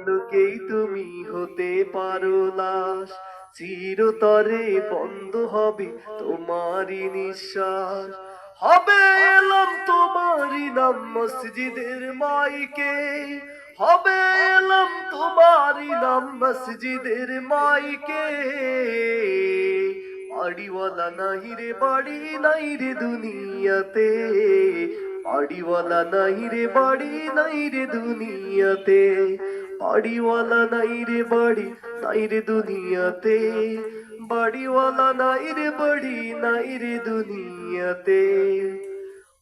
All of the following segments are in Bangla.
পলকেই তুমি হতে পারো লাশ, চিরতরে বন্ধ হবে তোমারই নিঃশ্বাস। হবে এলাম তোমারই নাম মসজিদের মাইকে, হবে এলাম তোমারই নাম মসজিদের মাইকে। বাড়িওয়ালা নাই রে বাড়ি নাই রে দুনিয়াতে, বাড়িওয়ালা নাই রে বাড়ি নাই রে দুনিয়াতে, বাড়িওয়ালা নাই রে বাড়ি নাই রে দুনিয়াতে, বাড়িওয়ালা নাই রে বাড়ি নাই রে দুনিয়াতে।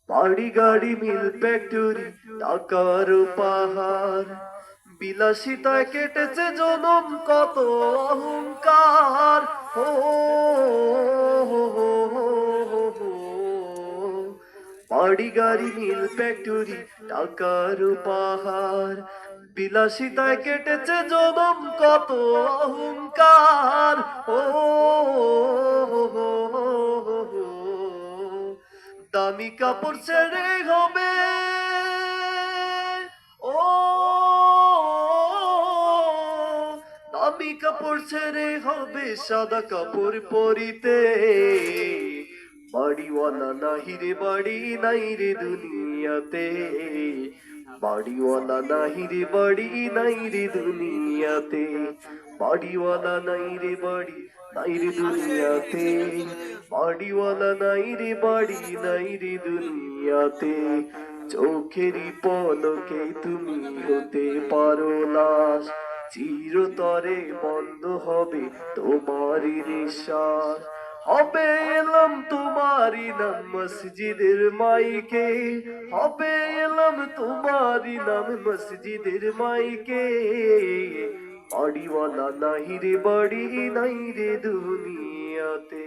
বাড়ি গাড়ি মিল ফ্যাক্টরি টাকার পাহাড়, বিলাসিতায় কেটেছে জনম কত অহংকার। ও বাড়ি গাড়ি মিল ফ্যাক্টরি টাকার পাহাড়, বিলাসিতায় কেটেছে জনম কত অহংকার। ও দামি কাপড় ছেড়ে হবে, ও দামি কাপড় ছেড়ে হবে সাদা কাপড় পরিতে। বাড়িওয়ালা নাহি রে বাড়ি নাই রে দুনিয়াতে, বাড়িওয়ালা নাহি রে বাড়ি নাই রে দুনিয়াতে, বাড়িওয়ালা নাই রে বাড়ি নাই রে দুনিয়াতে, বাড়িওয়ালা নাই রে বাড়ি নাই রে দুনিয়াতে। চোখেরই পলকে তুমি হতে পারো লাশ, চিরতরে বন্ধ হবে তোমারই নিঃশ্বাস। হবে এলাম তোমারই নাম মসজিদের মাইকে, হবে এলাম তোমারই নাম মসজিদের মাইকে। বাড়িওয়ালা নাই রে বাড়ি নাই রে দুনিয়াতে।